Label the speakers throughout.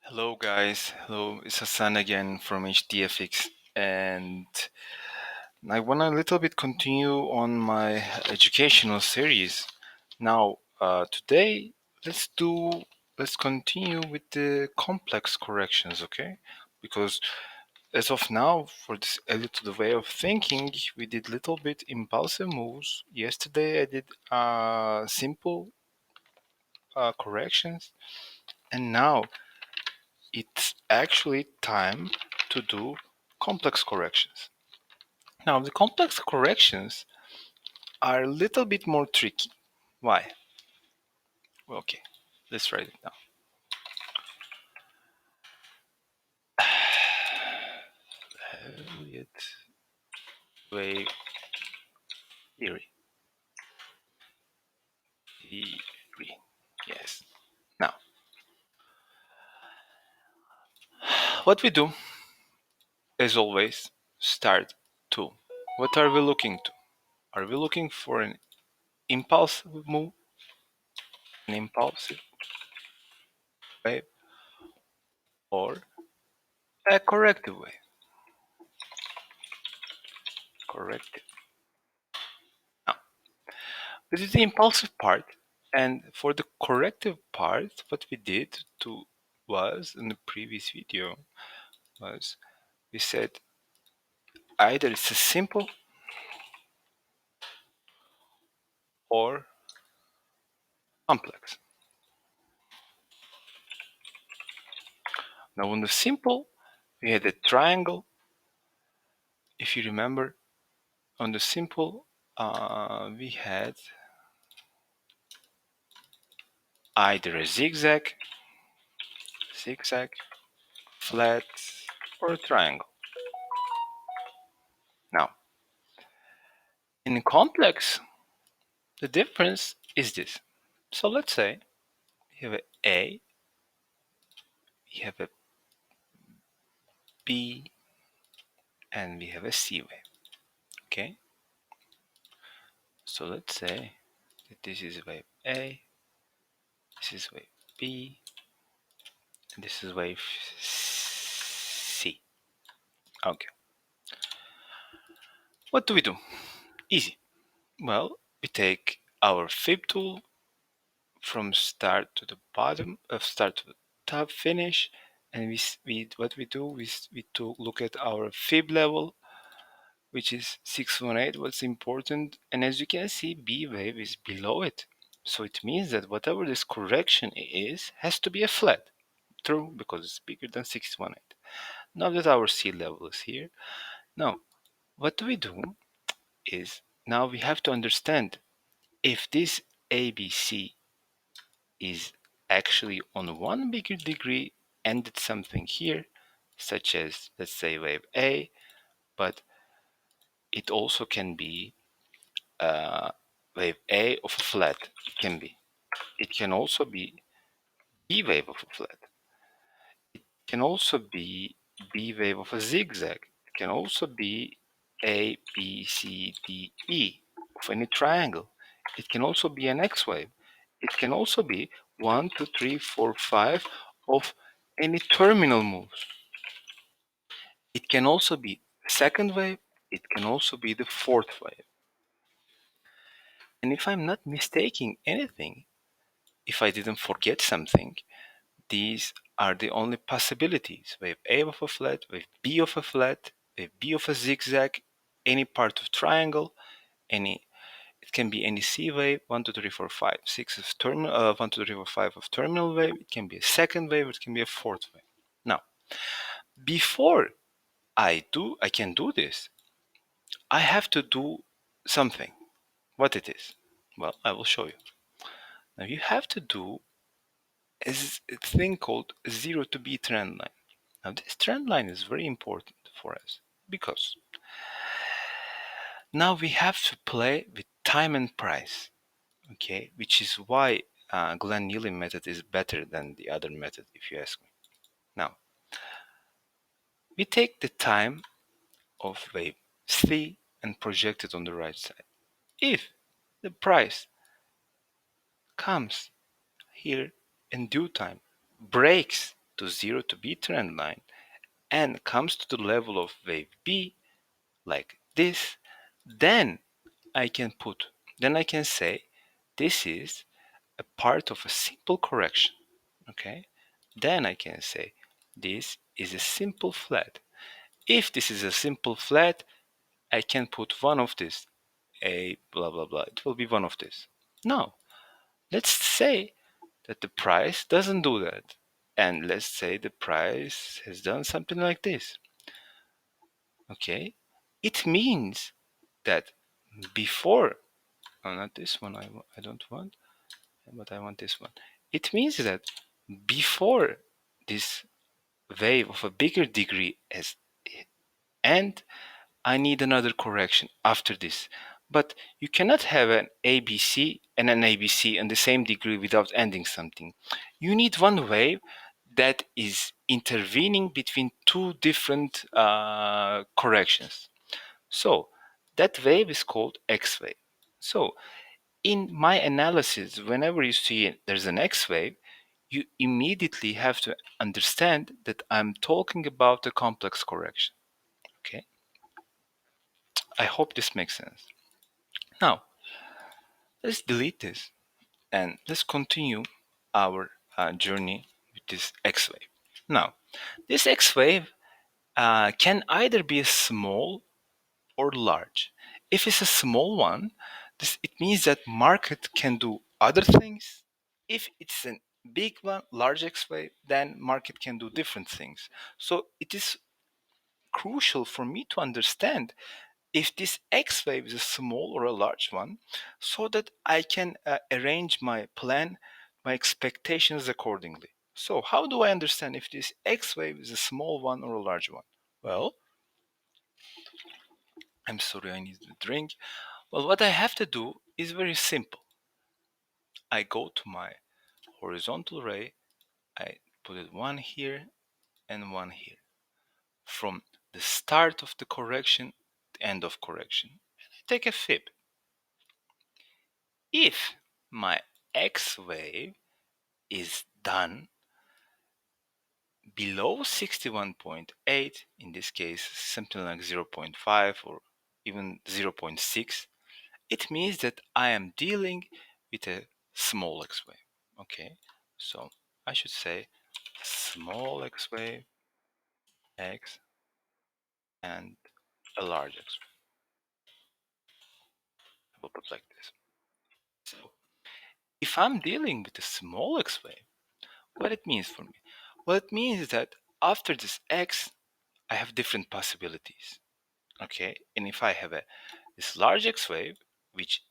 Speaker 1: Hello guys, hello, it's Hassan again from HDFX, and I want to a little bit continue on my educational series. Now, today let's continue with the complex corrections, okay? Because as of now, for this Elliot to the way of thinking, we did little bit impulsive moves. Yesterday I did simple corrections, and now it's actually time to do complex corrections. Now, the complex corrections are a little bit more tricky. Why? Okay, let's write it down. Elliot wave theory. Theory. Yes. Now, what we do, as always, start to. What are we looking to? Are we looking for an impulsive move, an impulsive wave, or a corrective wave? Corrective. Now, this is the impulsive part, and for the corrective part, what we did to was in the previous video was we said either it's a simple or complex. Now on the simple, we had a triangle. If you remember, on the simple, we had either a zigzag, flat, or a triangle. Now, in complex, the difference is this. So let's say we have a A, we have a B, and we have a C wave. Okay? So let's say that this is wave A, this is wave B, and this is wave C. Okay. What do we do? Easy. Well, we take our fib tool from start to the bottom, start to the top, finish, and what we do is we look at our fib level, which is 618. What's important, and as you can see, B wave is below it. So it means that whatever this correction is has to be a flat. True, because it's bigger than 618. Now that our C level is here, now what we do is now we have to understand if this ABC is actually on one bigger degree and it's something here, such as let's say wave A, but it also can be wave A of a flat. It can be. It can also be B wave of a flat. It can also be B wave of a zigzag. It can also be A, B, C, D, E of any triangle. It can also be an X wave. It can also be 1, 2, 3, 4, 5 of any terminal moves. It can also be the second wave. It can also be the fourth wave. And if I'm not mistaking anything, if I didn't forget something, these are the only possibilities. Wave A of a flat, wave B of a flat, wave B of a zigzag, any part of triangle, it can be any C wave, 1, 2, 3, 4, 5, 6 of terminal, 1, 2, 3, 4, 5 of terminal wave. It can be a second wave, it can be a fourth wave. Now, before I can do this, I have to do something. What it is? Well, I will show you. Now you have to do is a thing called 0 to B trend line. Now this trend line is very important for us because now we have to play with time and price, okay, which is why Glenn Neely method is better than the other method, if you ask me. Now we take the time of wave C and project it on the right side. If the price comes here in due time, breaks to 0 to B trend line and comes to the level of wave B like this, then I can say this is a part of a simple correction. Okay, then I can say this is a simple flat. If this is a simple flat, I can put one of this, a blah blah blah. It will be one of this. Now, let's say that the price doesn't do that. And let's say the price has done something like this. Okay, it means that before, oh, not this one, I don't want, but I want this one. It means that before this wave of a bigger degree has end, I need another correction after this. But you cannot have an ABC and an ABC in the same degree without ending something. You need one wave that is intervening between two different corrections. So that wave is called X wave. So in my analysis, whenever you see there's an X wave, you immediately have to understand that I'm talking about a complex correction. Okay, I hope this makes sense. Now, let's delete this and let's continue our journey with this X wave. Now, this X wave can either be a small or large. If it's a small one, it means that market can do other things. If it's a big one, large X wave, then market can do different things. So it is crucial for me to understand if this X wave is a small or a large one, so that I can arrange my plan, my expectations accordingly. So how do I understand if this X wave is a small one or a large one? Well, I'm sorry, I need a drink. Well, what I have to do is very simple. I go to my horizontal ray, I put it one here and one here. From the start of the correction, the end of correction. And I take a fib. If my X wave is done below 61.8, in this case something like 0.5 or even 0.6, it means that I am dealing with a small X wave. Okay, so I should say small X wave, X, and a large X wave. I will put like this. So if I'm dealing with a small X wave, what it means for me? Well, it means that after this X, I have different possibilities. Okay, and if I have this large X wave, which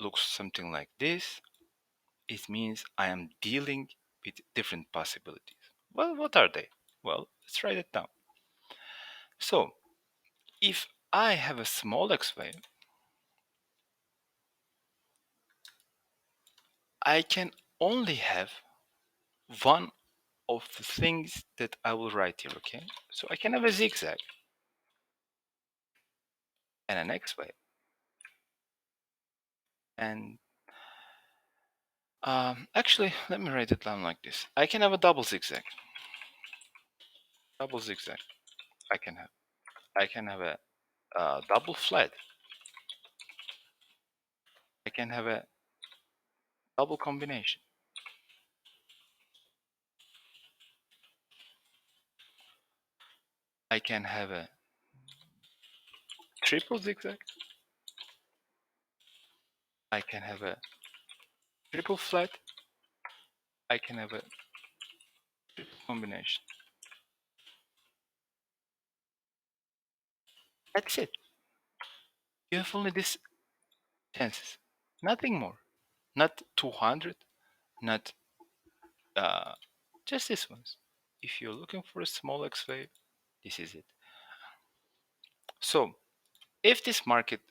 Speaker 1: looks something like this, it means I am dealing with different possibilities. Well, what are they? Well, let's write it down. So, if I have a small X wave, I can only have one of the things that I will write here, okay? So I can have a zigzag and an X wave. And actually, let me write it down like this. I can have a double zigzag. Double zigzag. I can have. I can have a double flat. I can have a double combination. I can have a triple zigzag. I can have a triple flat. I can have a triple combination. That's it. You have only these chances. Nothing more. Not 200. Not just this ones. If you're looking for a small X wave, this is it. So if this market,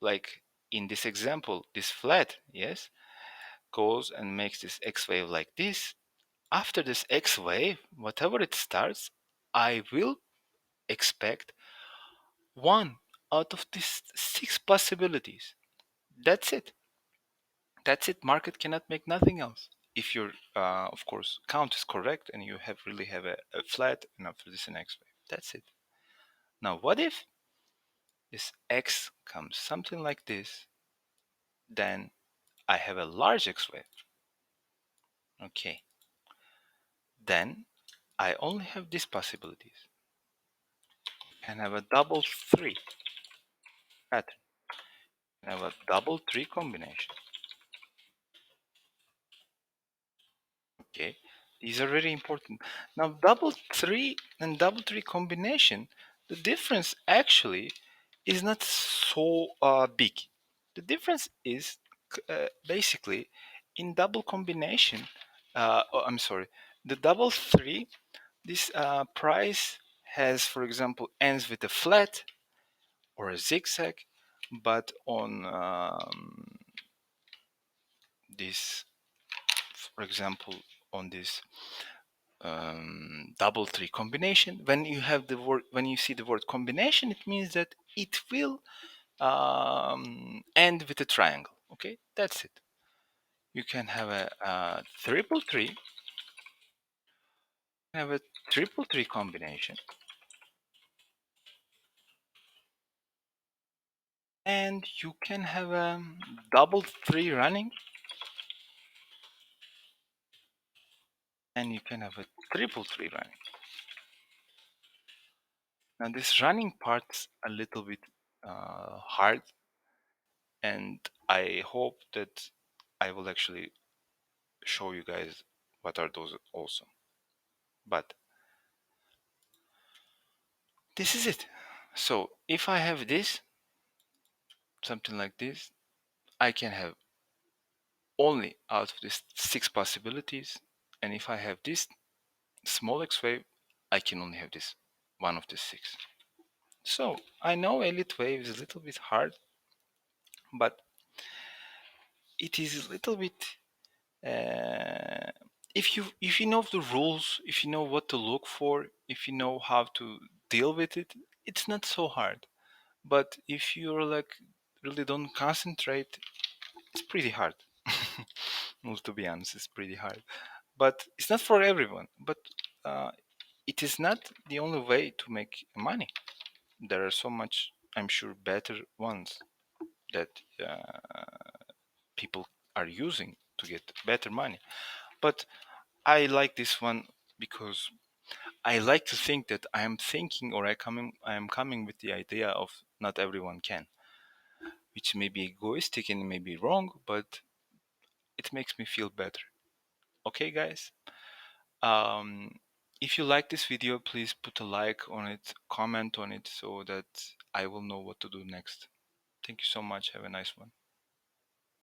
Speaker 1: like in this example, this flat, yes, goes and makes this X wave like this, after this X wave, whatever it starts, I will expect one out of these 6 possibilities. That's it. That's it. Market cannot make nothing else. if your of course count is correct and you really have a flat, and after this an X wave. That's it. Now what if this X comes something like this? Then I have a large X wave. Okay. Then I only have these possibilities. And have a double 3 pattern. I have a double 3 combination. Okay, these are very important. Now double 3 and double 3 combination, the difference actually is not so big. The difference is basically in double combination, I'm sorry, the double 3, this price has, for example, ends with a flat or a zigzag, but on this, for example, on this double 3 combination, when you have the word, when you see the word combination, it means that it will end with a triangle. Okay, that's it. You can have a triple 3, have a triple 3 combination, and you can have a double 3 running, and you can have a triple 3 running. Now this running part's a little bit hard, and I hope that I will actually show you guys what are those also. But this is it. So if I have this, something like this, I can have only out of these 6 possibilities. And if I have this small X wave, I can only have this one of the 6. So I know Elliot wave is a little bit hard, but it is a little bit if you know the rules, if you know what to look for, if you know how to deal with it, it's not so hard. But if you're like really don't concentrate, it's pretty hard. Well, to be honest, it's pretty hard. But it's not for everyone. But it is not the only way to make money. There are so much, I'm sure, better ones that people are using to get better money. But I like this one because I like to think that I am thinking, or I am coming with the idea of not everyone can, which may be egoistic and may be wrong, but it makes me feel better. Okay, guys. Um, if you like this video, please put a like on it, comment on it, so that I will know what to do next. Thank you so much. Have a nice one.